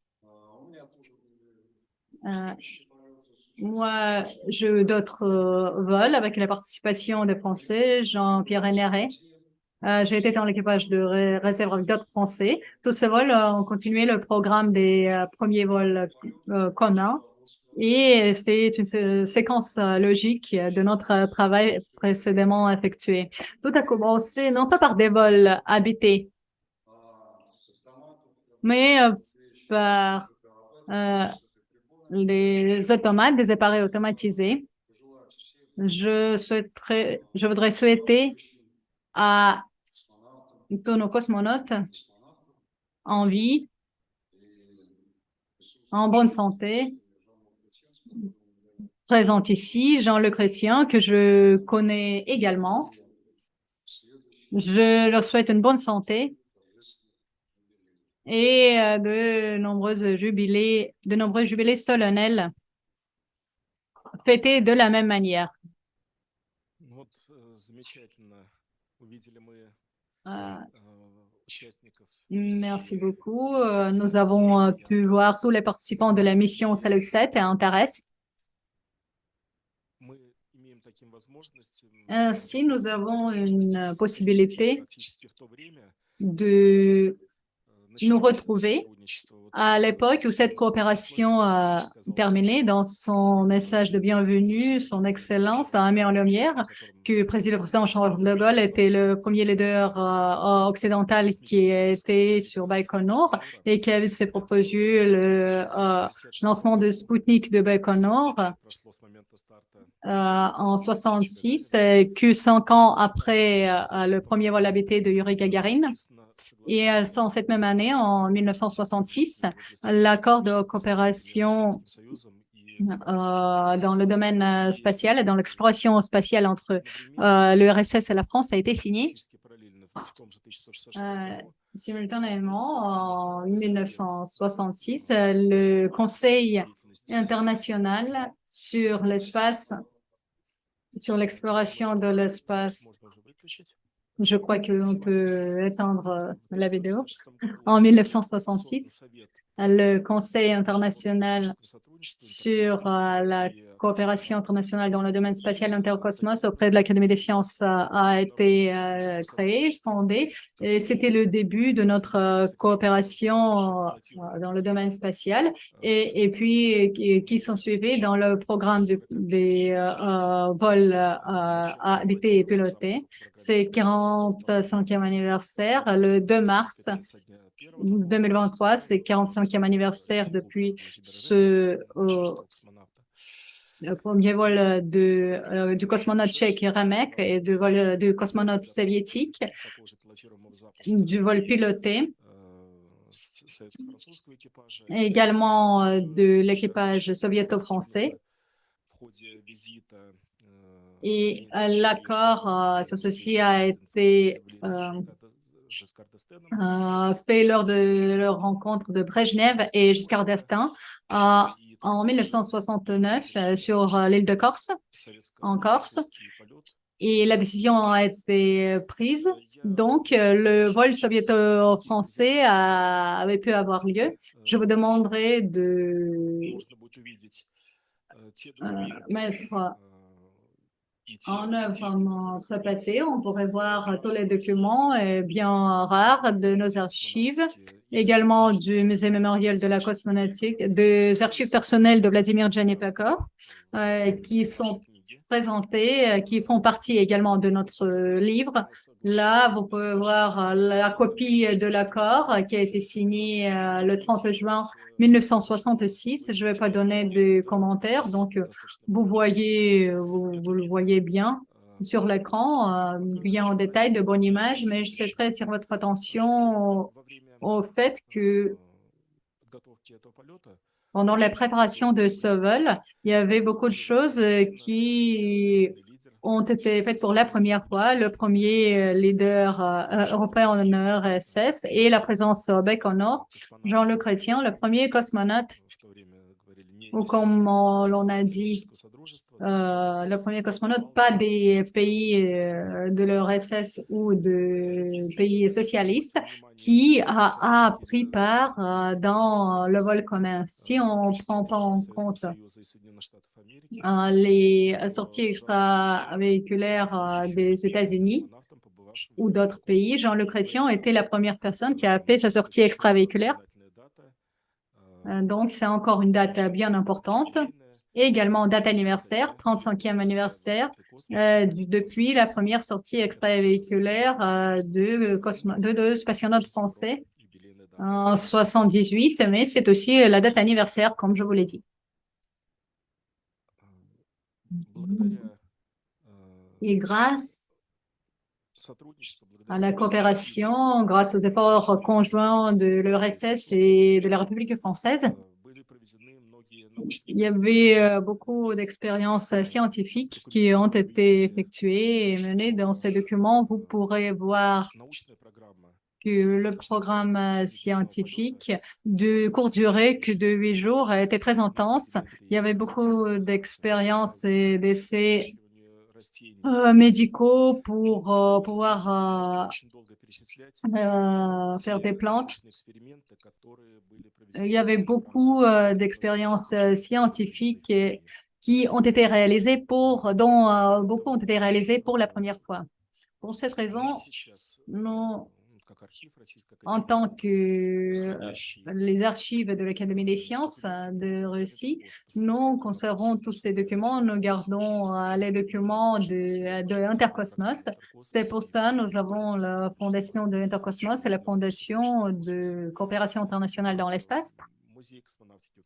Moi, j'ai eu d'autres vols avec la participation des Français, Jean-Pierre Héneret. J'ai été dans l'équipage de réserve avec d'autres Français. Tous ces vols ont continué le programme des premiers vols communs. Et c'est une séquence logique de notre travail précédemment effectué. Tout a commencé non pas par des vols habités, mais par les automates, des appareils automatisés. Je voudrais souhaiter à tous nos cosmonautes en vie, en bonne santé, présente ici, Jean-Luc Chrétien, que je connais également. Je leur souhaite une bonne santé et de nombreux jubilés solennels fêtés de la même manière. Вот замечательно. Увидели мы участников. Merci beaucoup. Nous avons pu voir tous les participants de la mission Salut 7 à Antares. Мы имеем таким возможностям Ainsi, nous avons une possibilité практически в то время de nous начать retrouver сотрудничество. Вот à l'époque où cette coopération a terminé. Dans son message de bienvenue, son excellence a mis en lumière que le président Charles de Gaulle était le premier leader occidental qui était sur Baïkonour et qui avait ses propres yeux le lancement de Spoutnik de Baïkonour прошло с момента старта en 66, que 5 ans après le premier vol habité de Yuri Gagarin. Et en cette même année, en 1966, l'accord de coopération dans le domaine spatial, dans l'exploration spatiale entre l'URSS et la France a été signé. Simultanément, en 1966, le Conseil international sur l'espace, sur l'exploration de l'espace, je crois qu'on peut éteindre la vidéo. En 1966, le Conseil international sur la coopération internationale dans le domaine spatial intercosmos auprès de l'Académie des sciences a été créé, fondé. Et c'était le début de notre coopération dans le domaine spatial. Et puis, qui sont suivis dans le programme des vols habités et pilotés. C'est 45e anniversaire, le 2 mars 2023, c'est 45e anniversaire depuis le premier vol du cosmonaute tchèque Remek et du cosmonaute soviétique, du vol piloté, et également de l'équipage soviéto-français. Et l'accord sur ceci a été fait lors de leur rencontre de Brejnev et Giscard d'Estaing en 1969 sur l'île de Corse, en Corse. Et la décision a été prise. Donc, le vol soviéto-français avait pu avoir lieu. Je vous demanderai de mettre en œuvre notre papier. On pourrait voir tous les documents bien rares de nos archives, également du musée mémoriel de la cosmonautique, des archives personnelles de Vladimir Djanipakov, qui sont présentés, qui font partie également de notre livre. Là, vous pouvez voir la copie de l'accord qui a été signé le 30 juin 1966. Je ne vais pas donner de commentaires, donc vous le voyez bien sur l'écran, bien en détail, de bonnes images, mais je souhaiterais attirer votre attention au fait que pendant la préparation de ce vol, il y avait beaucoup de choses qui ont été faites pour la première fois. Le premier leader européen en URSS et la présence au Baïkonur, Jean-Luc Chrétien, le premier cosmonaute, ou comme l'on a dit, le premier cosmonaute, pas des pays de l'URSS ou de pays socialistes, qui a pris part dans le vol commun. Si on ne prend pas en compte les sorties extravéhiculaires des États-Unis ou d'autres pays, Jean-Luc Chrétien était la première personne qui a fait sa sortie extravéhiculaire. Donc, c'est encore une date bien importante. Et également date anniversaire, 35e anniversaire, depuis la première sortie extravéhiculaire de spationautes français en 78, mais c'est aussi la date anniversaire, comme je vous l'ai dit. Et grâce à la coopération, grâce aux efforts conjoints de l'URSS et de la République française, il y avait beaucoup d'expériences scientifiques qui ont été effectuées et menées dans ces documents. Vous pourrez voir que le programme scientifique de courte durée que de 8 jours a été très intense. Il y avait beaucoup d'expériences et d'essais médicaux pour pouvoir faire des plantes. Il y avait beaucoup d'expériences scientifiques qui ont été réalisées dont beaucoup ont été réalisées pour la première fois. Pour cette raison, nous, en tant que les archives de l'Académie des sciences de Russie, nous conservons tous ces documents, nous gardons les documents de Intercosmos. C'est pour ça que nous avons la fondation de Intercosmos et la fondation de coopération internationale dans l'espace.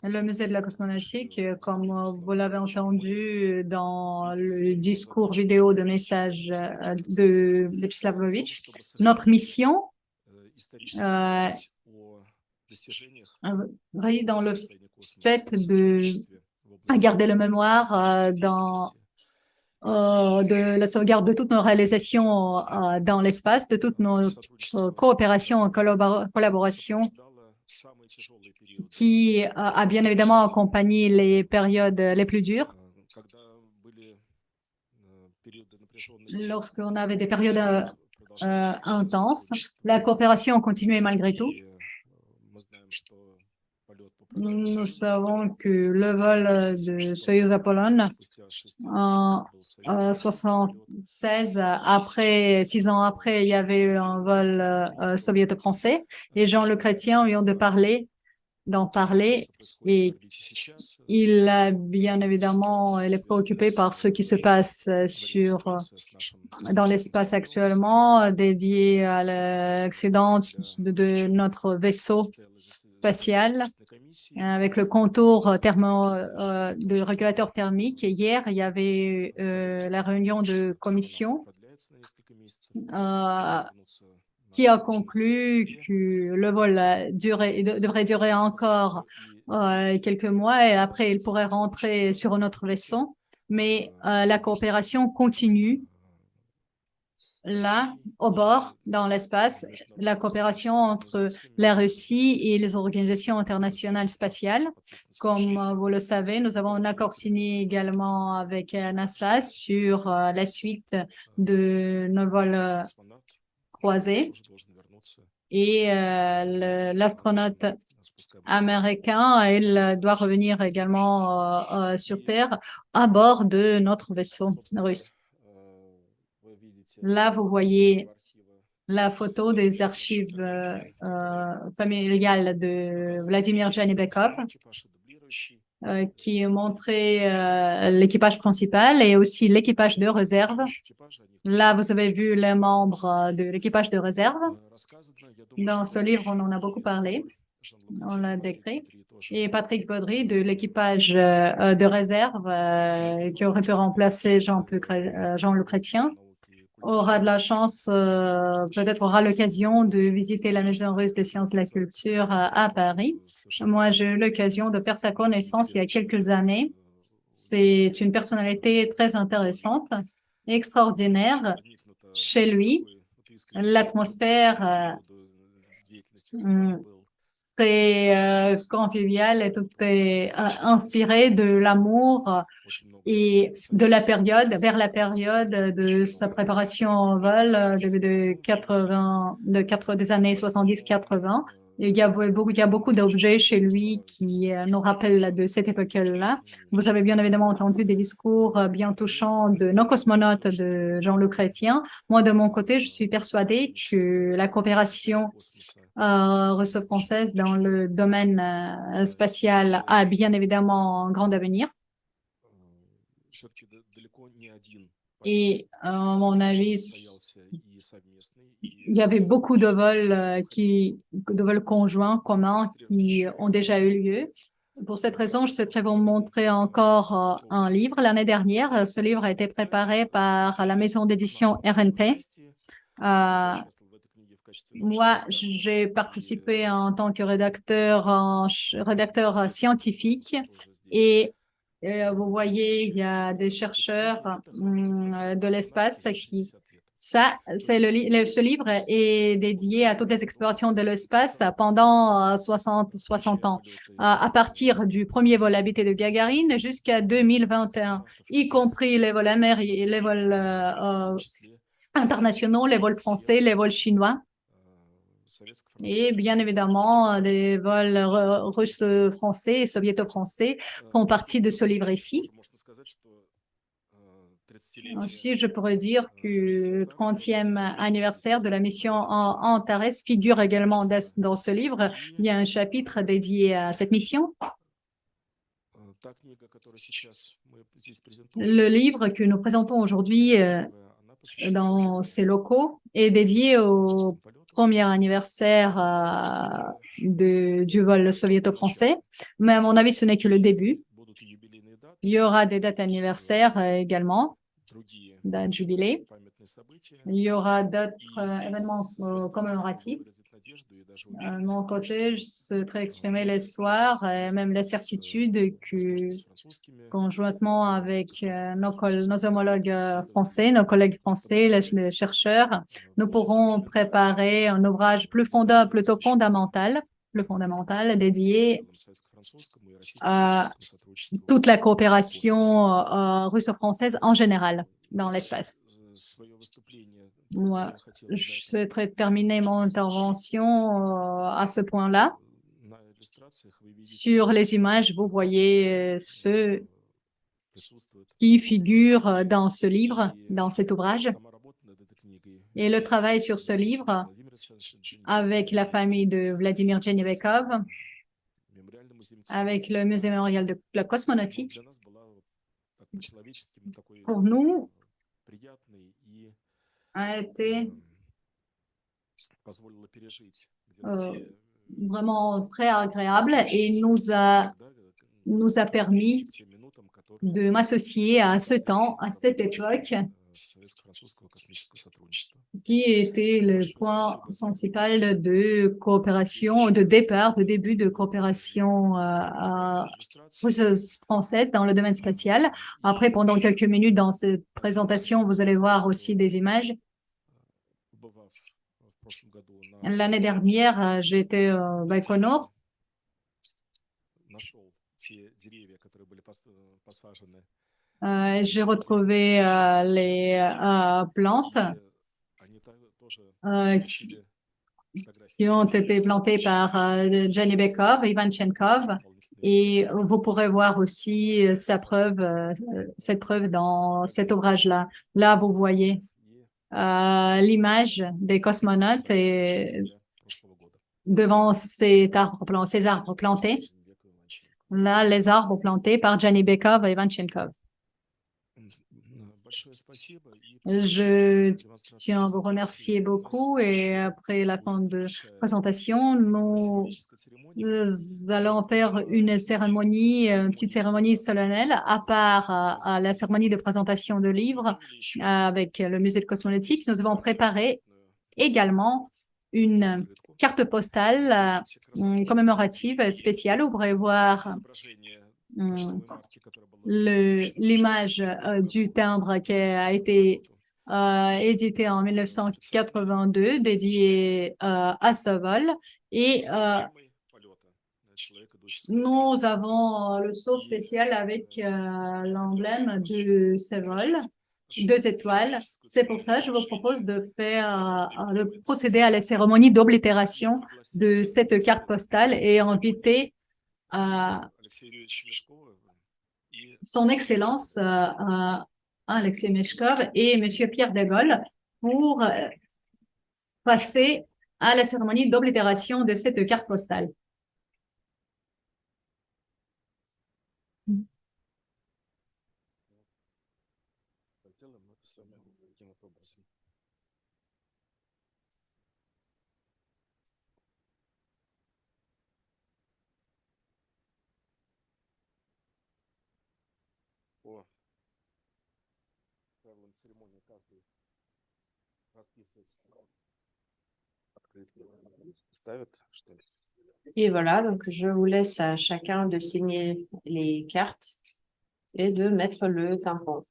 Le musée de la cosmonautique, comme vous l'avez entendu dans le discours vidéo de message de Vyacheslav Lovitch, notre mission vrille dans le fait de garder la mémoire de la sauvegarde de toutes nos réalisations dans l'espace, de toutes nos coopérations et collaborations qui a bien évidemment accompagné les périodes les plus dures. Lorsqu'on avait des périodes intenses, la coopération continuait malgré tout. Nous savons que le vol de Soyouz Apollon en 76, 6 ans après, il y avait eu un vol soviéto-français et Jean Le Chrétien vient d'en parler et il a bien évidemment, il est préoccupé par ce qui se passe dans l'espace actuellement, dédié à l'accident de notre vaisseau spatial avec le contour de régulateur thermique. Et hier, il y avait la réunion de commission qui a conclu que le vol devrait durer encore quelques mois et après il pourrait rentrer sur un autre vaisseau. Mais la coopération continue là, au bord, dans l'espace, la coopération entre la Russie et les organisations internationales spatiales. Comme vous le savez, nous avons un accord signé également avec NASA sur la suite de nos vols croisés. Et l'astronaute américain, il doit revenir également sur Terre à bord de notre vaisseau russe. Là, vous voyez la photo des archives familiales de Vladimir Janibekov qui montrait l'équipage principal et aussi l'équipage de réserve. Là, vous avez vu les membres de l'équipage de réserve. Dans ce livre, on en a beaucoup parlé. On l'a décrit. Et Patrick Baudry de l'équipage de réserve qui aurait pu remplacer Jean Le Chrétien aura de la chance, peut-être aura l'occasion de visiter la Maison russe des sciences de la culture à Paris. Moi, j'ai eu l'occasion de faire sa connaissance il y a quelques années. C'est une personnalité très intéressante, extraordinaire. Chez lui, l'atmosphère très conviviale et tout est inspiré de l'amour et de la période, vers la période de sa préparation au vol des années 70-80. Il y a beaucoup d'objets chez lui qui nous rappellent de cette époque-là. Vous avez bien évidemment entendu des discours bien touchants de nos cosmonautes de Jean Le Chrétien. Moi, de mon côté, je suis persuadée que la coopération russo-française dans le domaine spatial a bien évidemment un grand avenir. Et à mon avis, il y avait beaucoup de vols conjoints, communs qui ont déjà eu lieu. Pour cette raison, je souhaiterais vous montrer encore un livre. L'année dernière, ce livre a été préparé par la maison d'édition RNP. Moi, j'ai participé en tant que rédacteur scientifique et vous voyez, il y a des chercheurs de l'espace ce livre est dédié à toutes les explorations de l'espace pendant 60 ans, à partir du premier vol habité de Gagarine jusqu'à 2021, y compris les vols américains, les vols internationaux, les vols français, les vols chinois. Et bien évidemment, les vols russes, français et soviéto-français font partie de ce livre ici. Ensuite, je pourrais dire que le 30e anniversaire de la mission Antares figure également dans ce livre. Il y a un chapitre dédié à cette mission. Le livre que nous présentons aujourd'hui dans ces locaux est dédié au premier anniversaire du vol soviéto-français. Mais à mon avis, ce n'est que le début. Il y aura des dates anniversaires également, dates jubilées. Il y aura d'autres événements commémoratifs. De mon côté, je souhaiterais exprimer l'espoir et même la certitude que, conjointement avec nos homologues français, nos collègues français, les chercheurs, nous pourrons préparer un ouvrage plutôt fondamental, dédié à toute la coopération russo-française en général dans l'espace. Moi, je souhaiterais terminer mon intervention à ce point-là. Sur les images, vous voyez ceux qui figurent dans ce livre, dans cet ouvrage. Et le travail sur ce livre avec la famille de Vladimir Djenibekov, avec le musée mémorial de la cosmonautique, pour nous, a été vraiment très agréable et nous a permis de m'associer à ce temps, à cette époque, qui était le point principal de coopération, de début de coopération russo-française dans le domaine spatial. Après, pendant quelques minutes dans cette présentation, vous allez voir aussi des images. L'année dernière, j'étais au Baïkonour. J'ai retrouvé les plantes qui ont été plantées par Djenibekov, Ivanchenkov, et vous pourrez voir aussi cette preuve dans cet ouvrage-là. Là, vous voyez l'image des cosmonautes et devant ces arbres plantés. Là, les arbres plantés par Djenibekov et Ivanchenkov. Je tiens à vous remercier beaucoup et après la fin de la présentation, nous allons faire une petite cérémonie solennelle à part à la cérémonie de présentation de livres avec le musée de cosmonautique. Nous avons préparé également une carte postale commémorative spéciale. Vous pourrez voir l'image du timbre qui a été édité en 1982, dédié à ce vol. Et nous avons le saut spécial avec l'emblème de ce vol, 2 étoiles. C'est pour ça que je vous propose de procéder à la cérémonie d'oblitération de cette carte postale et inviter son Excellence Alexei Meshkov et Monsieur Pierre de Gaulle pour passer à la cérémonie d'oblitération de cette carte postale. Et voilà, donc je vous laisse à chacun de signer les cartes et de mettre le tampon.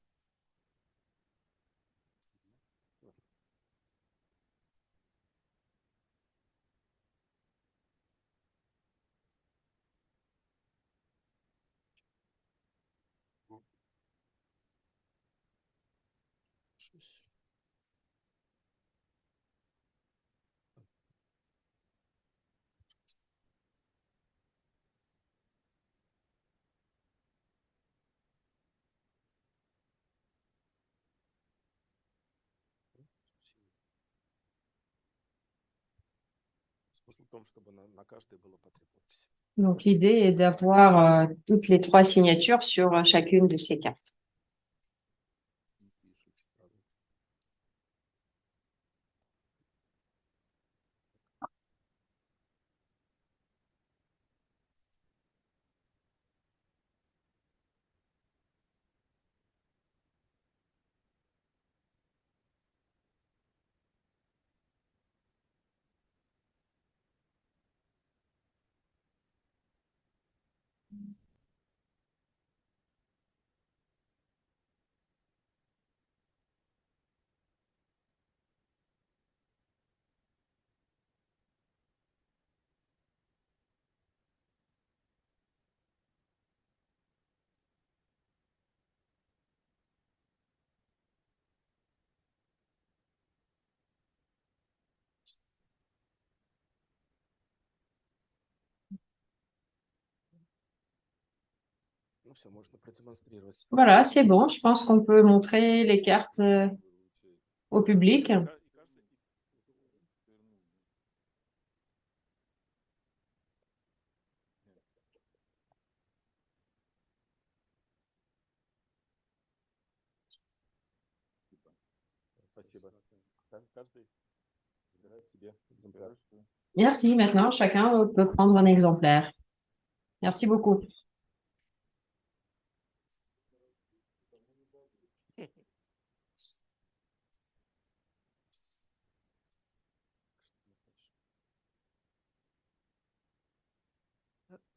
Donc l'idée est d'avoir toutes les 3 signatures sur chacune de ces cartes. Voilà, c'est bon. Je pense qu'on peut montrer les cartes au public. Merci. Maintenant, chacun peut prendre un exemplaire. Merci beaucoup.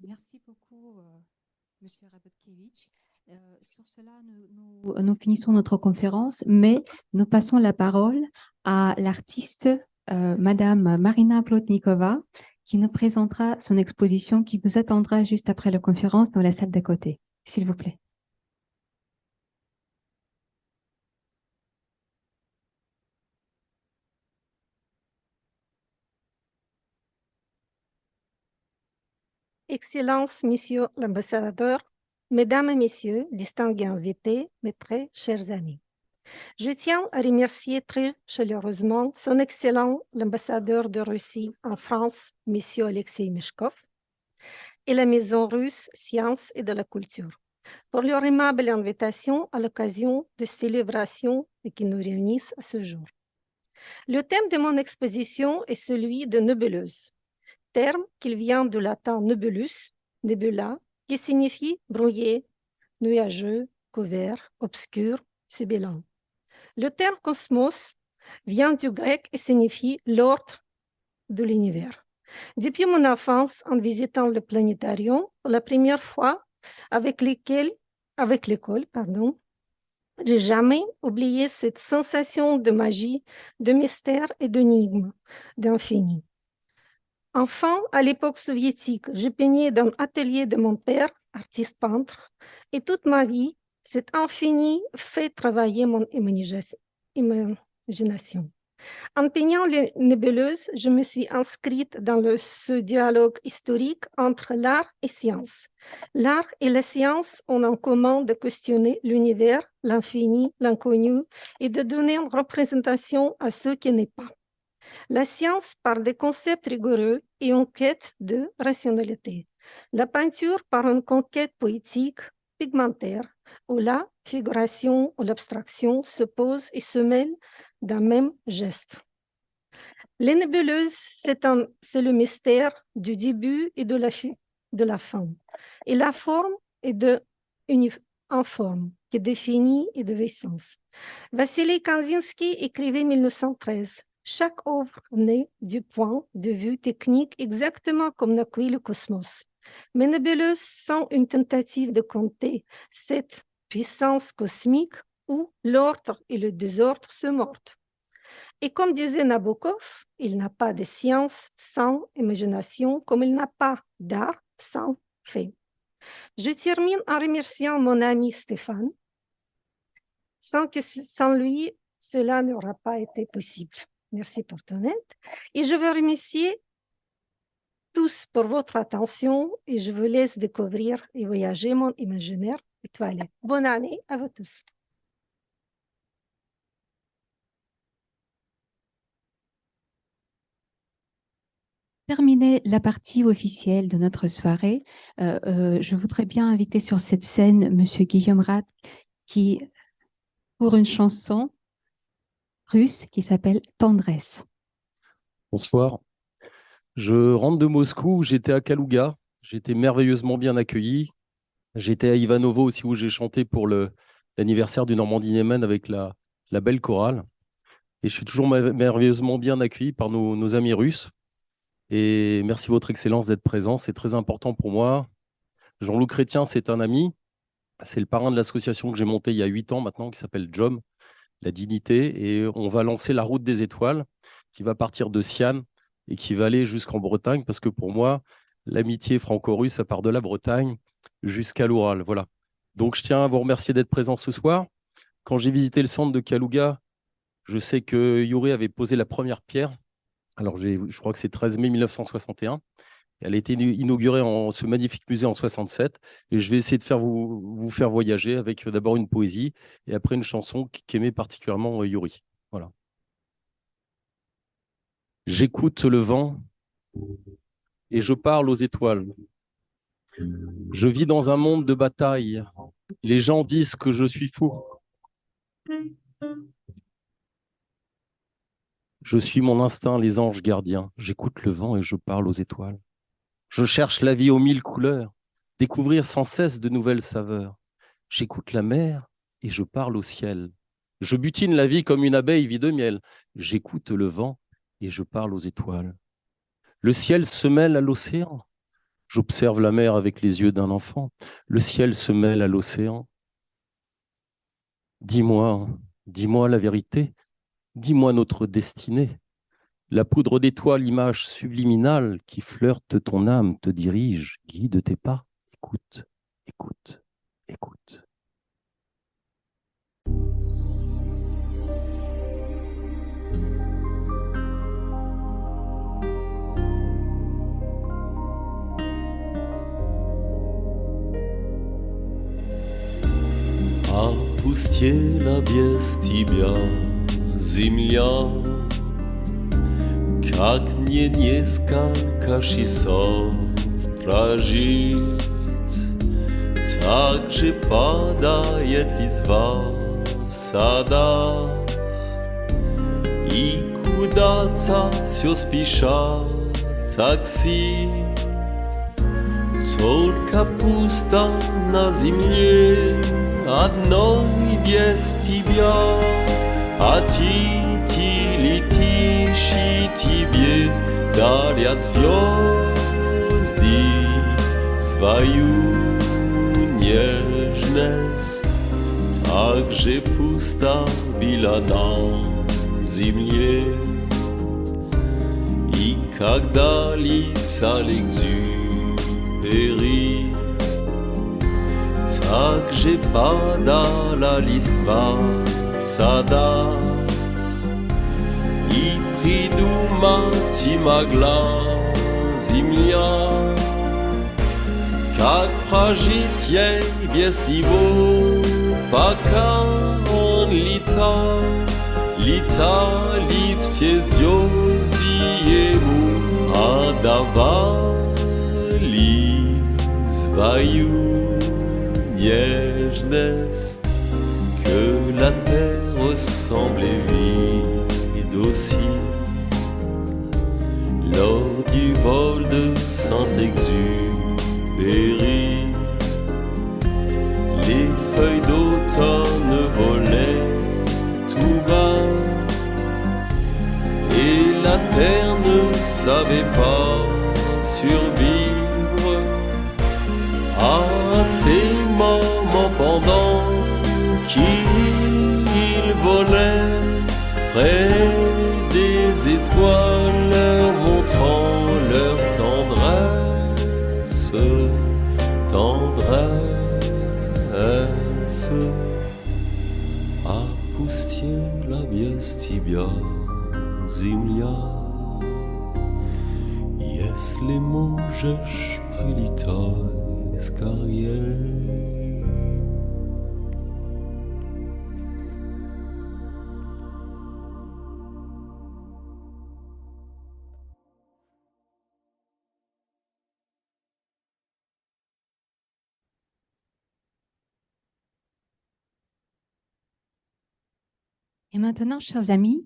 Merci beaucoup, Monsieur Rabotkevitch. Sur cela, nous finissons notre conférence, mais nous passons la parole à l'artiste Madame Marina Plotnikova, qui nous présentera son exposition qui vous attendra juste après la conférence dans la salle d'à côté. S'il vous plaît. Excellences, Monsieur l'ambassadeur, Mesdames et Messieurs, distingués invités, mes très chers amis. Je tiens à remercier très chaleureusement son Excellent l'ambassadeur de Russie en France, Monsieur Alexei Mishkov, et la Maison russe Sciences et de la Culture, pour leur aimable invitation à l'occasion de célébrations qui nous réunissent à ce jour. Le thème de mon exposition est celui de nébuleuse, terme qui vient du latin nebulus, nebula, qui signifie brouillé, nuageux, couvert, obscur, sibilant. Le terme cosmos vient du grec et signifie l'ordre de l'univers. Depuis mon enfance, en visitant le planétarium pour la première fois avec l'école, j'ai jamais oublié cette sensation de magie, de mystère et d'énigme, d'infini. Enfant, à l'époque soviétique, je peignais dans l'atelier de mon père, artiste peintre, et toute ma vie, cet infini fait travailler mon imagination. En peignant les nébuleuses, je me suis inscrite dans ce dialogue historique entre l'art et science. L'art et la science ont en commun de questionner l'univers, l'infini, l'inconnu, et de donner une représentation à ce qui n'est pas. La science par des concepts rigoureux et une quête de rationalité. La peinture par une conquête poétique, pigmentaire, où la figuration ou l'abstraction se posent et se mêlent d'un même geste. Les nébuleuses, c'est le mystère du début et de la fin. Et la forme est informe, qui définit et de sens. Vassili Kandinsky écrivait en 1913. Chaque œuvre naît du point de vue technique exactement comme naquit le cosmos. Mes nébuleuses sont une tentative de compter cette puissance cosmique où l'ordre et le désordre se mordent. Et comme disait Nabokov, il n'a pas de science sans imagination, comme il n'a pas d'art sans fait. Je termine en remerciant mon ami Stéphane. Sans lui, cela n'aura pas été possible. Merci pour ton aide. Et je veux remercier tous pour votre attention et je vous laisse découvrir et voyager mon imaginaire étoilé. Bonne année à vous tous. Terminer la partie officielle de notre soirée, je voudrais bien inviter sur cette scène Monsieur Guillaume Rat qui, pour une chanson russe qui s'appelle Tendresse. Bonsoir. Je rentre de Moscou où j'étais à Kalouga. J'étais merveilleusement bien accueilli. J'étais à Ivanovo aussi où j'ai chanté pour l'anniversaire du Normandie Niemen avec la belle chorale. Et je suis toujours merveilleusement bien accueilli par nos amis russes. Et merci Votre Excellence d'être présent. C'est très important pour moi. Jean-Loup Chrétien, c'est un ami. C'est le parrain de l'association que j'ai montée il y a 8 ans maintenant, qui s'appelle JOM, la dignité. Et on va lancer la route des étoiles, qui va partir de Siane et qui va aller jusqu'en Bretagne, parce que pour moi, l'amitié franco-russe, ça part de la Bretagne jusqu'à l'Oural. Voilà. Donc, je tiens à vous remercier d'être présent ce soir. Quand j'ai visité le centre de Kalouga, je sais que Yuri avait posé la première pierre. Alors, je crois que c'est 13 mai 1961. Elle a été inaugurée en ce magnifique musée en 67. Et je vais essayer de vous faire voyager avec d'abord une poésie et après une chanson qu'aimait particulièrement Yuri. Voilà. J'écoute le vent et je parle aux étoiles. Je vis dans un monde de bataille. Les gens disent que je suis fou. Je suis mon instinct, les anges gardiens. J'écoute le vent et je parle aux étoiles. Je cherche la vie aux 1000 couleurs, découvrir sans cesse de nouvelles saveurs. J'écoute la mer et je parle au ciel. Je butine la vie comme une abeille vide de miel. J'écoute le vent et je parle aux étoiles. Le ciel se mêle à l'océan. J'observe la mer avec les yeux d'un enfant. Le ciel se mêle à l'océan. Dis-moi la vérité. Dis-moi notre destinée. La poudre d'étoiles, image subliminale qui flirte ton âme, te dirige, guide tes pas. Écoute, écoute, écoute. Опустела без тебя земля, как мне несколько часов прожить, так же падает листва в садах, и куда-то все спешат такси, только пусто на земле одной без тебя, а ты летишь, и тебе дарят звезды свою нежность. Так же пусто было на земле, и когда летали к Экзюпери, так же падала листва в садах, и придумать и могла земля, как прожить ей без него, пока он летал. Летали все звезды ему, отдавали свою нежность, que la terre semblait vide aussi lors du vol de Saint-Exupéry. Les feuilles d'automne volaient tout bas et la terre ne savait pas survivre à ces moments pendant qu'il volait près des étoiles, leur montrant leur tendresse, tendresse. Опустела без тебя земля, если можешь, прилетай скорее. Et maintenant, chers amis,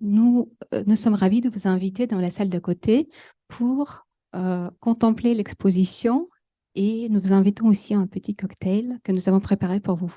nous sommes ravis de vous inviter dans la salle d'à côté pour contempler l'exposition et nous vous invitons aussi à un petit cocktail que nous avons préparé pour vous.